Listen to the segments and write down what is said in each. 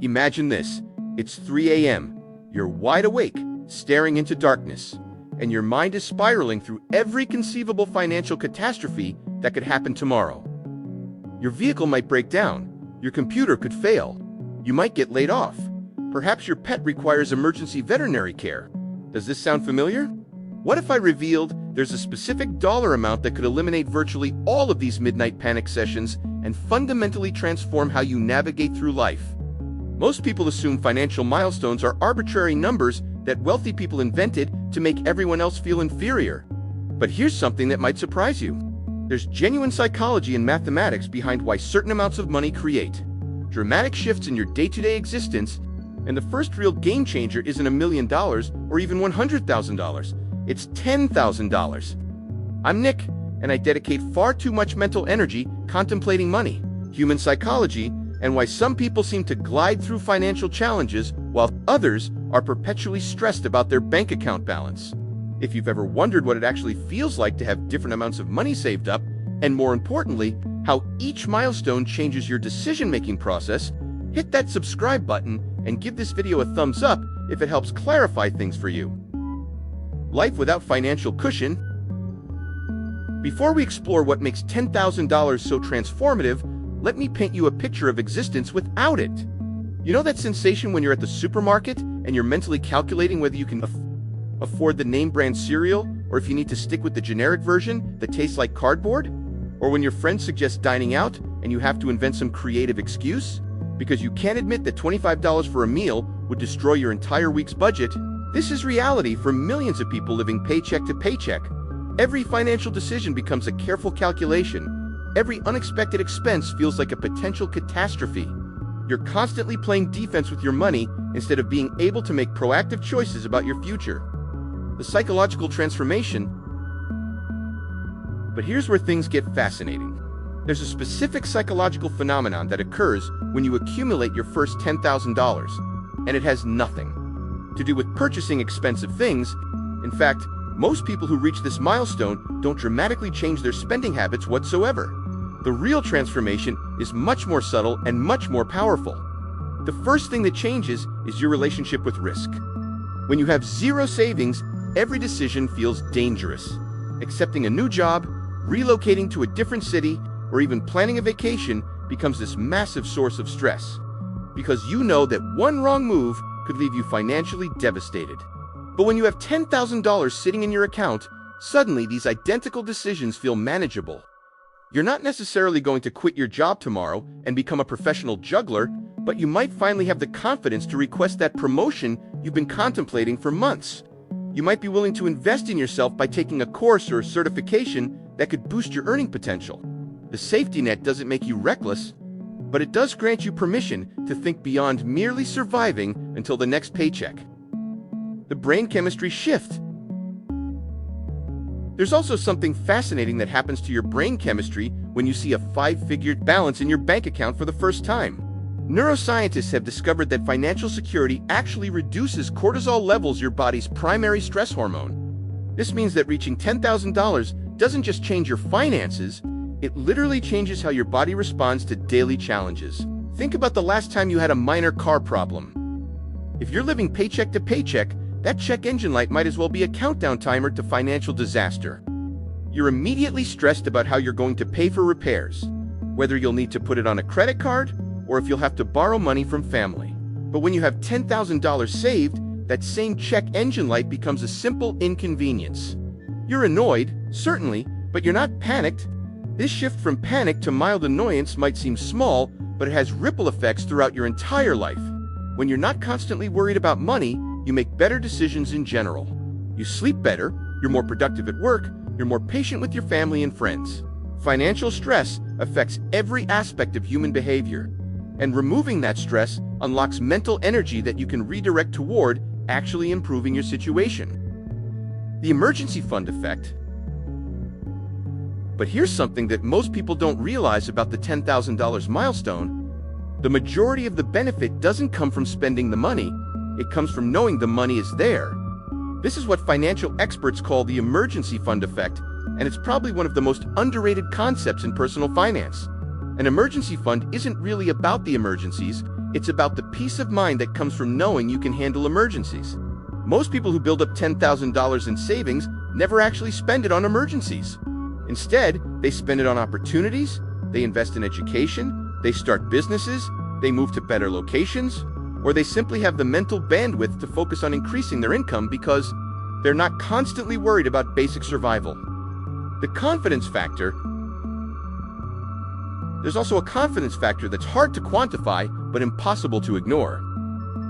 Imagine this. It's 3 a.m. You're wide awake, staring into darkness, and your mind is spiraling through every conceivable financial catastrophe that could happen tomorrow. Your vehicle might break down. Your computer could fail. You might get laid off. Perhaps your pet requires emergency veterinary care. Does this sound familiar? What if I revealed there's a specific dollar amount that could eliminate virtually all of these midnight panic sessions and fundamentally transform how you navigate through life? Most people assume financial milestones are arbitrary numbers that wealthy people invented to make everyone else feel inferior. But here's something that might surprise you. There's genuine psychology and mathematics behind why certain amounts of money create dramatic shifts in your day-to-day existence, and the first real game changer isn't $1 million or even $100,000. It's $10,000. I'm Nick, and I dedicate far too much mental energy contemplating money, human psychology, and why some people seem to glide through financial challenges while others are perpetually stressed about their bank account balance. If you've ever wondered what it actually feels like to have different amounts of money saved up, and more importantly, how each milestone changes your decision-making process, hit that subscribe button and give this video a thumbs up if it helps clarify things for you. Life without financial cushion? Before we explore what makes $10,000 so transformative, let me paint you a picture of existence without it. You know that sensation when you're at the supermarket and you're mentally calculating whether you can afford the name brand cereal, or if you need to stick with the generic version that tastes like cardboard? Or when your friend suggests dining out and you have to invent some creative excuse because you can't admit that $25 for a meal would destroy your entire week's budget? This is reality for millions of people living paycheck to paycheck. Every financial decision becomes a careful calculation. Every unexpected expense feels like a potential catastrophe. You're constantly playing defense with your money instead of being able to make proactive choices about your future. The psychological transformation. But here's where things get fascinating. There's a specific psychological phenomenon that occurs when you accumulate your first $10,000, and it has nothing to do with purchasing expensive things. In fact, most people who reach this milestone don't dramatically change their spending habits whatsoever. The real transformation is much more subtle and much more powerful. The first thing that changes is your relationship with risk. When you have zero savings, every decision feels dangerous. Accepting a new job, relocating to a different city, or even planning a vacation becomes this massive source of stress, because you know that one wrong move could leave you financially devastated. But when you have $10,000 sitting in your account, suddenly these identical decisions feel manageable. You're not necessarily going to quit your job tomorrow and become a professional juggler, but you might finally have the confidence to request that promotion you've been contemplating for months. You might be willing to invest in yourself by taking a course or a certification that could boost your earning potential. The safety net doesn't make you reckless, but it does grant you permission to think beyond merely surviving until the next paycheck. The brain chemistry shift. There's also something fascinating that happens to your brain chemistry when you see a five-figure balance in your bank account for the first time. Neuroscientists have discovered that financial security actually reduces cortisol levels, your body's primary stress hormone. This means that reaching $10,000 doesn't just change your finances, it literally changes how your body responds to daily challenges. Think about the last time you had a minor car problem. If you're living paycheck to paycheck, that check engine light might as well be a countdown timer to financial disaster. You're immediately stressed about how you're going to pay for repairs, whether you'll need to put it on a credit card or if you'll have to borrow money from family. But when you have $10,000 saved, that same check engine light becomes a simple inconvenience. You're annoyed, certainly, but you're not panicked. This shift from panic to mild annoyance might seem small, but it has ripple effects throughout your entire life. When you're not constantly worried about money, you make better decisions in general. You sleep better, you're more productive at work, you're more patient with your family and friends. Financial stress affects every aspect of human behavior, and removing that stress unlocks mental energy that you can redirect toward actually improving your situation. The emergency fund effect. But here's something that most people don't realize about the $10,000 milestone. The majority of the benefit doesn't come from spending the money, it comes from knowing the money is there. This is what financial experts call the emergency fund effect, and it's probably one of the most underrated concepts in personal finance. An emergency fund isn't really about the emergencies, It's about the peace of mind that comes from knowing you can handle emergencies. Most people who build up $10,000 in savings never actually spend it on emergencies. Instead, they spend it on opportunities, they invest in education, they start businesses, they move to better locations, or they simply have the mental bandwidth to focus on increasing their income because they're not constantly worried about basic survival. The confidence factor. There's also a confidence factor that's hard to quantify but impossible to ignore.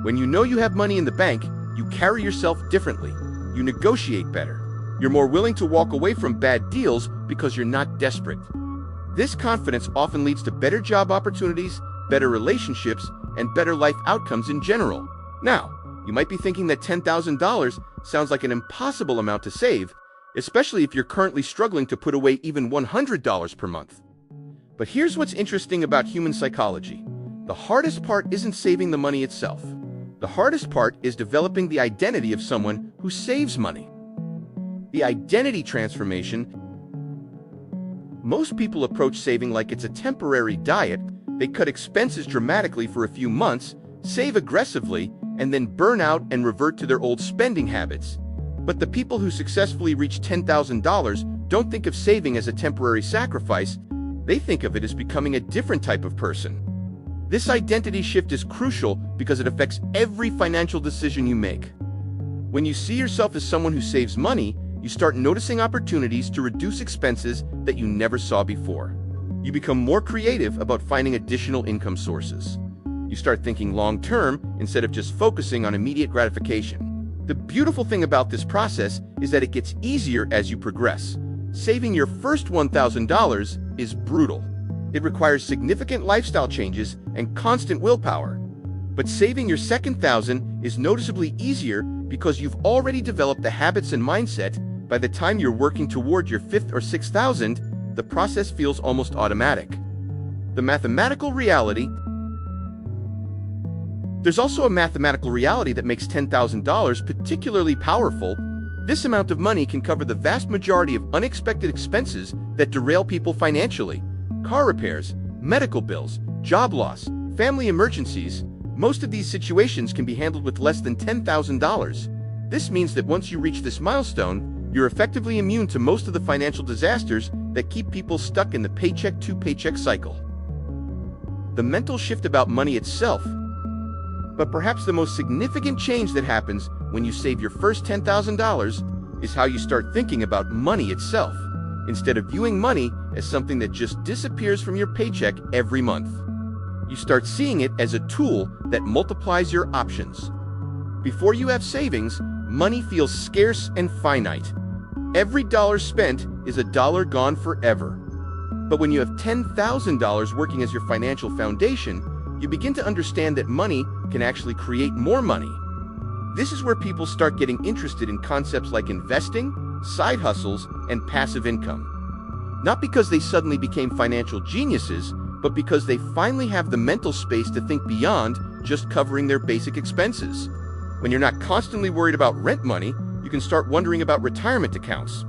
When you know you have money in the bank, you carry yourself differently. You negotiate better. You're more willing to walk away from bad deals because you're not desperate. This confidence often leads to better job opportunities, better relationships, and better life outcomes in general. Now, you might be thinking that $10,000 sounds like an impossible amount to save, especially if you're currently struggling to put away even $100 per month. But here's what's interesting about human psychology. The hardest part isn't saving the money itself. The hardest part is developing the identity of someone who saves money. The identity transformation. Most people approach saving like it's a temporary diet. They cut expenses dramatically for a few months, save aggressively, and then burn out and revert to their old spending habits. But the people who successfully reach $10,000 don't think of saving as a temporary sacrifice. They think of it as becoming a different type of person. This identity shift is crucial because it affects every financial decision you make. When you see yourself as someone who saves money, you start noticing opportunities to reduce expenses that you never saw before. You become more creative about finding additional income sources. You start thinking long-term instead of just focusing on immediate gratification. The beautiful thing about this process is that it gets easier as you progress. Saving your first $1,000 is brutal. It requires significant lifestyle changes and constant willpower. But saving your second $1,000 is noticeably easier because you've already developed the habits and mindset. By the time you're working toward your fifth or $6,000, the process feels almost automatic. The mathematical reality. There's also a mathematical reality that makes $10,000 particularly powerful. This amount of money can cover the vast majority of unexpected expenses that derail people financially. Car repairs, medical bills, job loss, family emergencies. Most of these situations can be handled with less than $10,000. This means that once you reach this milestone, you're effectively immune to most of the financial disasters that keep people stuck in the paycheck-to-paycheck cycle. The mental shift about money itself. But perhaps the most significant change that happens when you save your first $10,000 is how you start thinking about money itself, instead of viewing money as something that just disappears from your paycheck every month. You start seeing it as a tool that multiplies your options. Before you have savings, money feels scarce and finite. Every dollar spent is a dollar gone forever. But when you have $10,000 working as your financial foundation, you begin to understand that money can actually create more money. This is where people start getting interested in concepts like investing, side hustles, and passive income. Not because they suddenly became financial geniuses, but because they finally have the mental space to think beyond just covering their basic expenses. When you're not constantly worried about rent money, you can start wondering about retirement accounts.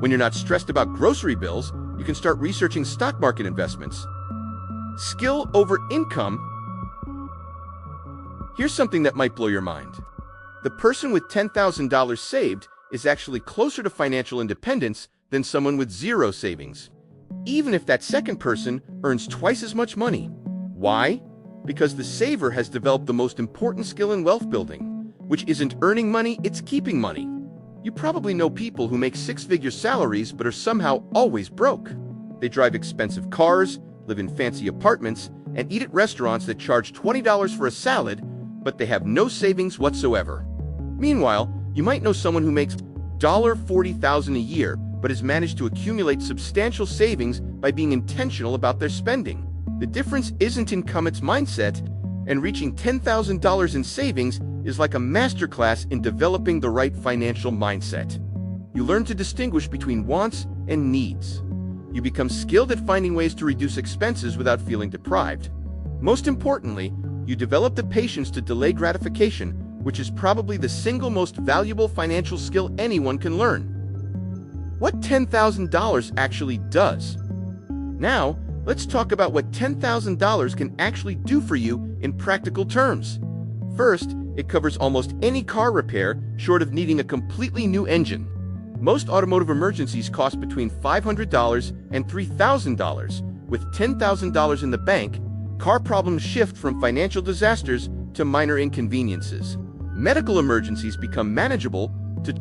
When you're not stressed about grocery bills, you can start researching stock market investments. Skill over income. Here's something that might blow your mind. The person with $10,000 saved is actually closer to financial independence than someone with zero savings, even if that second person earns twice as much money. Why? Because the saver has developed the most important skill in wealth building, which isn't earning money, it's keeping money. You probably know people who make six-figure salaries but are somehow always broke. They drive expensive cars, live in fancy apartments, and eat at restaurants that charge $20 for a salad, but they have no savings whatsoever. Meanwhile, you might know someone who makes $40,000 a year but has managed to accumulate substantial savings by being intentional about their spending. The difference isn't income, it's mindset, and reaching $10,000 in savings is like a masterclass in developing the right financial mindset. You learn to distinguish between wants and needs. You become skilled at finding ways to reduce expenses without feeling deprived. Most importantly, you develop the patience to delay gratification, which is probably the single most valuable financial skill anyone can learn. What $10,000 actually does. Now, let's talk about what $10,000 can actually do for you in practical terms. First, it covers almost any car repair short of needing a completely new engine. Most automotive emergencies cost between $500 and $3,000. With $10,000 in the bank, car problems shift from financial disasters to minor inconveniences. Medical emergencies become manageable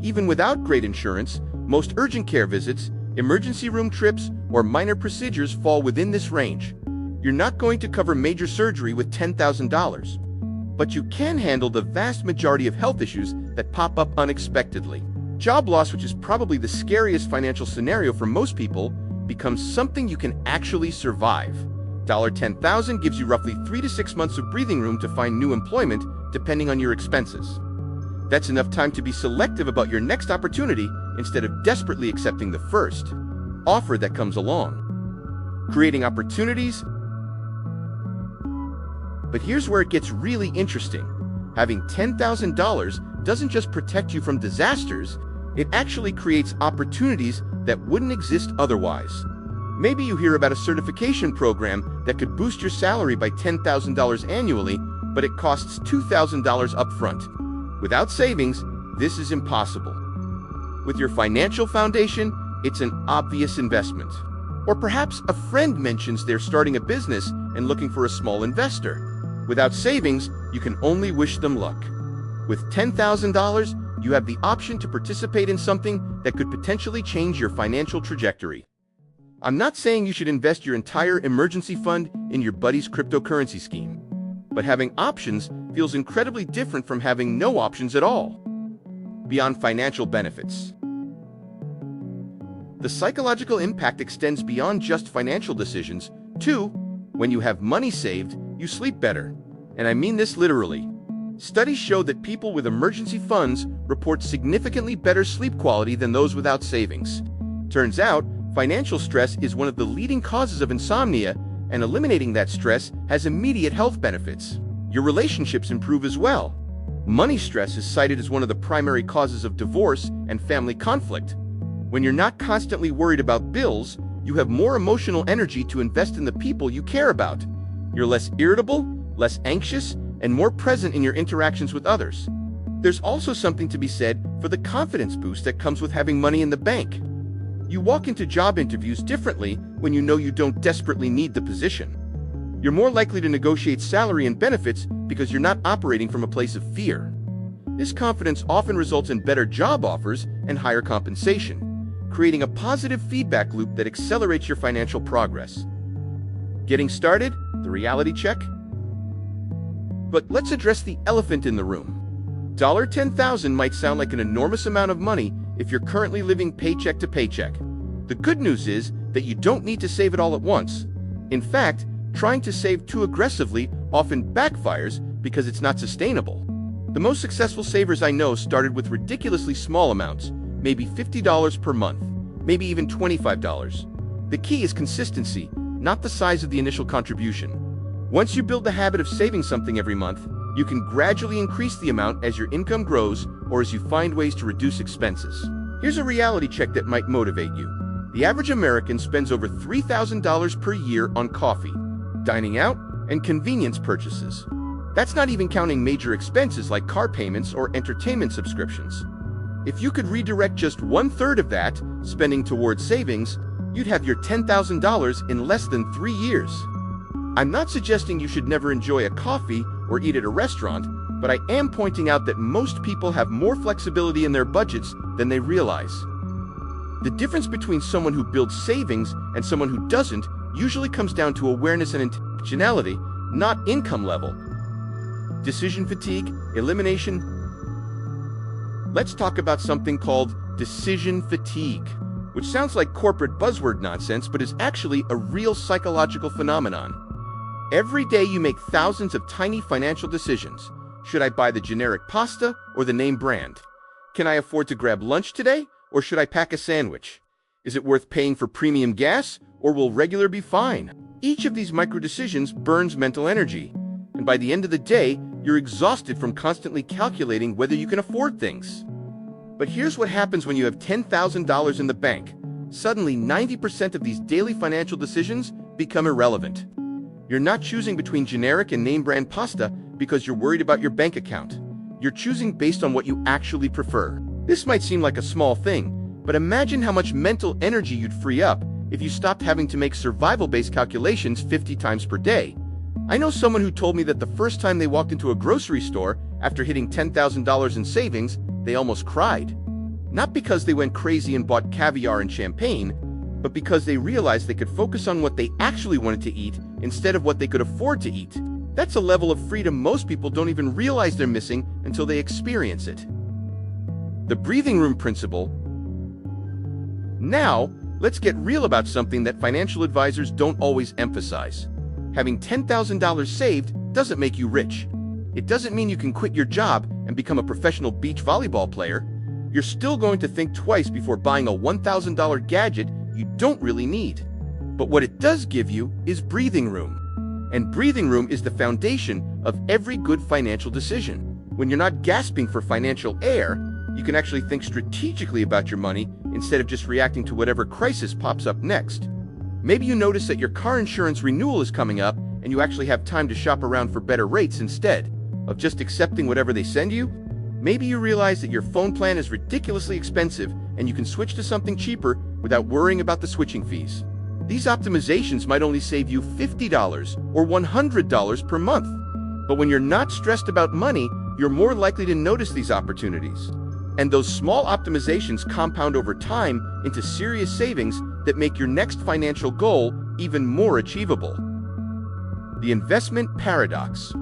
even without great insurance. Most urgent care visits, emergency room trips, or minor procedures fall within this range. You're not going to cover major surgery with $10,000, but you can handle the vast majority of health issues that pop up unexpectedly. Job loss, which is probably the scariest financial scenario for most people, becomes something you can actually survive. $10,000 gives you roughly 3 to 6 months of breathing room to find new employment, depending on your expenses. That's enough time to be selective about your next opportunity instead of desperately accepting the first offer that comes along. Creating opportunities. But here's where it gets really interesting. Having $10,000 doesn't just protect you from disasters, it actually creates opportunities that wouldn't exist otherwise. Maybe you hear about a certification program that could boost your salary by $10,000 annually, but it costs $2,000 upfront. Without savings, this is impossible. With your financial foundation, it's an obvious investment. Or perhaps a friend mentions they're starting a business and looking for a small investor. Without savings, you can only wish them luck. With $10,000, you have the option to participate in something that could potentially change your financial trajectory. I'm not saying you should invest your entire emergency fund in your buddy's cryptocurrency scheme, but having options feels incredibly different from having no options at all. Beyond financial benefits, the psychological impact extends beyond just financial decisions. Too, when you have money saved, you sleep better. And I mean this literally. Studies show that people with emergency funds report significantly better sleep quality than those without savings. Turns out, financial stress is one of the leading causes of insomnia, and eliminating that stress has immediate health benefits. Your relationships improve as well. Money stress is cited as one of the primary causes of divorce and family conflict. When you're not constantly worried about bills, you have more emotional energy to invest in the people you care about. You're less irritable, less anxious, and more present in your interactions with others. There's also something to be said for the confidence boost that comes with having money in the bank. You walk into job interviews differently when you know you don't desperately need the position. You're more likely to negotiate salary and benefits because you're not operating from a place of fear. This confidence often results in better job offers and higher compensation, creating a positive feedback loop that accelerates your financial progress. Getting started? The reality check? But let's address the elephant in the room. $10,000 might sound like an enormous amount of money if you're currently living paycheck to paycheck. The good news is that you don't need to save it all at once. In fact, trying to save too aggressively often backfires because it's not sustainable. The most successful savers I know started with ridiculously small amounts, maybe $50 per month, maybe even $25. The key is consistency, not the size of the initial contribution. Once you build the habit of saving something every month, you can gradually increase the amount as your income grows or as you find ways to reduce expenses. Here's a reality check that might motivate you. The average American spends over $3,000 per year on coffee, dining out, and convenience purchases. That's not even counting major expenses like car payments or entertainment subscriptions. If you could redirect just 1/3 of that spending towards savings, you'd have your $10,000 in less than 3 years. I'm not suggesting you should never enjoy a coffee or eat at a restaurant, but I am pointing out that most people have more flexibility in their budgets than they realize. The difference between someone who builds savings and someone who doesn't usually comes down to awareness and intentionality, not income level. Decision fatigue, elimination. Let's talk about something called decision fatigue, which sounds like corporate buzzword nonsense, but is actually a real psychological phenomenon. Every day you make thousands of tiny financial decisions. Should I buy the generic pasta or the name brand? Can I afford to grab lunch today, or should I pack a sandwich? Is it worth paying for premium gas, or will regular be fine? Each of these micro decisions burns mental energy, and by the end of the day, you're exhausted from constantly calculating whether you can afford things. But here's what happens when you have $10,000 in the bank. Suddenly, 90% of these daily financial decisions become irrelevant. You're not choosing between generic and name brand pasta because you're worried about your bank account. You're choosing based on what you actually prefer. This might seem like a small thing, but imagine how much mental energy you'd free up if you stopped having to make survival-based calculations 50 times per day. I know someone who told me that the first time they walked into a grocery store after hitting $10,000 in savings, they almost cried. Not because they went crazy and bought caviar and champagne, but because they realized they could focus on what they actually wanted to eat instead of what they could afford to eat. That's a level of freedom most people don't even realize they're missing until they experience it. The breathing room principle. Now, let's get real about something that financial advisors don't always emphasize. Having $10,000 saved doesn't make you rich. It doesn't mean you can quit your job and become a professional beach volleyball player. You're still going to think twice before buying a $1,000 gadget you don't really need. But what it does give you is breathing room. And breathing room is the foundation of every good financial decision. When you're not gasping for financial air, you can actually think strategically about your money instead of just reacting to whatever crisis pops up next. Maybe you notice that your car insurance renewal is coming up and you actually have time to shop around for better rates instead of just accepting whatever they send you. Maybe you realize that your phone plan is ridiculously expensive and you can switch to something cheaper without worrying about the switching fees. These optimizations might only save you $50 or $100 per month. But when you're not stressed about money, you're more likely to notice these opportunities. And those small optimizations compound over time into serious savings that make your next financial goal even more achievable. The investment paradox.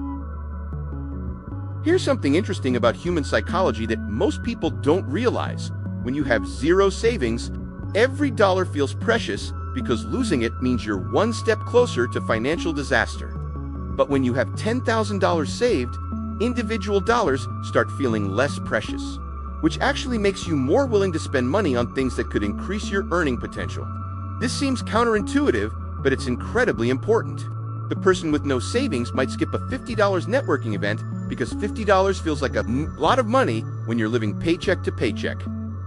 Here's something interesting about human psychology that most people don't realize. When you have zero savings, every dollar feels precious because losing it means you're one step closer to financial disaster. But when you have $10,000 saved, individual dollars start feeling less precious, which actually makes you more willing to spend money on things that could increase your earning potential. This seems counterintuitive, but it's incredibly important. The person with no savings might skip a $50 networking event because $50 feels like a lot of money when you're living paycheck to paycheck.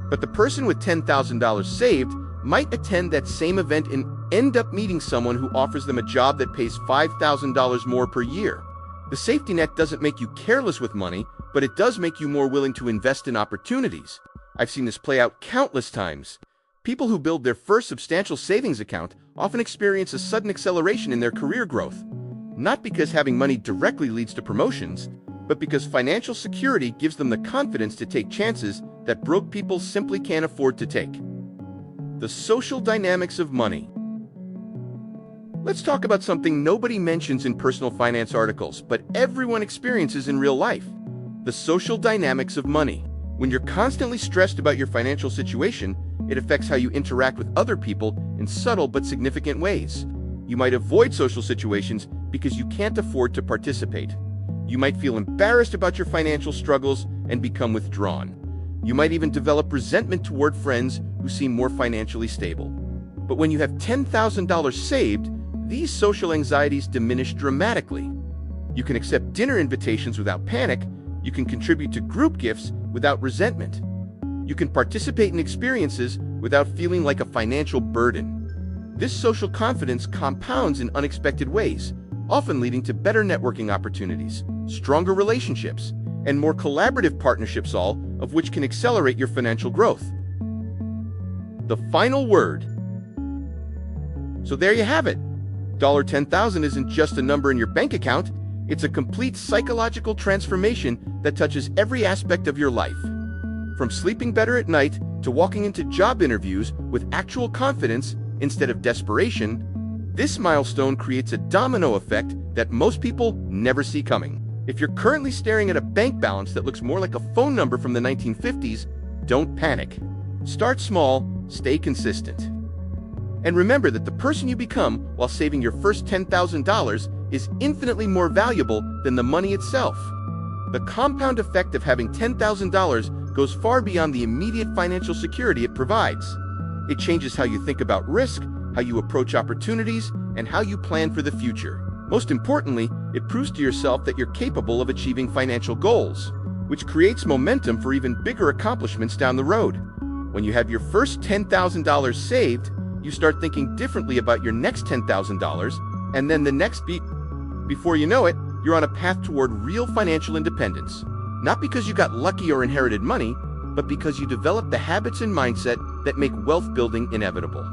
But the person with $10,000 saved might attend that same event and end up meeting someone who offers them a job that pays $5,000 more per year. The safety net doesn't make you careless with money, but it does make you more willing to invest in opportunities. I've seen this play out countless times. People who build their first substantial savings account often experience a sudden acceleration in their career growth. Not because having money directly leads to promotions, but because financial security gives them the confidence to take chances that broke people simply can't afford to take. The social dynamics of money. Let's talk about something nobody mentions in personal finance articles, but everyone experiences in real life. The social dynamics of money. When you're constantly stressed about your financial situation, it affects how you interact with other people in subtle but significant ways. You might avoid social situations because you can't afford to participate. You might feel embarrassed about your financial struggles and become withdrawn. You might even develop resentment toward friends who seem more financially stable. But when you have $10,000 saved, these social anxieties diminish dramatically. You can accept dinner invitations without panic. You can contribute to group gifts without resentment. You can participate in experiences without feeling like a financial burden. This social confidence compounds in unexpected ways, often leading to better networking opportunities, stronger relationships, and more collaborative partnerships, all of which can accelerate your financial growth. The final word. So there you have it. $10,000 isn't just a number in your bank account. It's a complete psychological transformation that touches every aspect of your life. From sleeping better at night to walking into job interviews with actual confidence instead of desperation, this milestone creates a domino effect that most people never see coming. If you're currently staring at a bank balance that looks more like a phone number from the 1950s, don't panic. Start small, stay consistent. And remember that the person you become while saving your first $10,000 is infinitely more valuable than the money itself. The compound effect of having $10,000 goes far beyond the immediate financial security it provides. It changes how you think about risk, how you approach opportunities, and how you plan for the future. Most importantly, it proves to yourself that you're capable of achieving financial goals, which creates momentum for even bigger accomplishments down the road. When you have your first $10,000 saved, you start thinking differently about your next $10,000 And then the next beat, before you know it, you're on a path toward real financial independence. Not because you got lucky or inherited money, but because you developed the habits and mindset that make wealth building inevitable.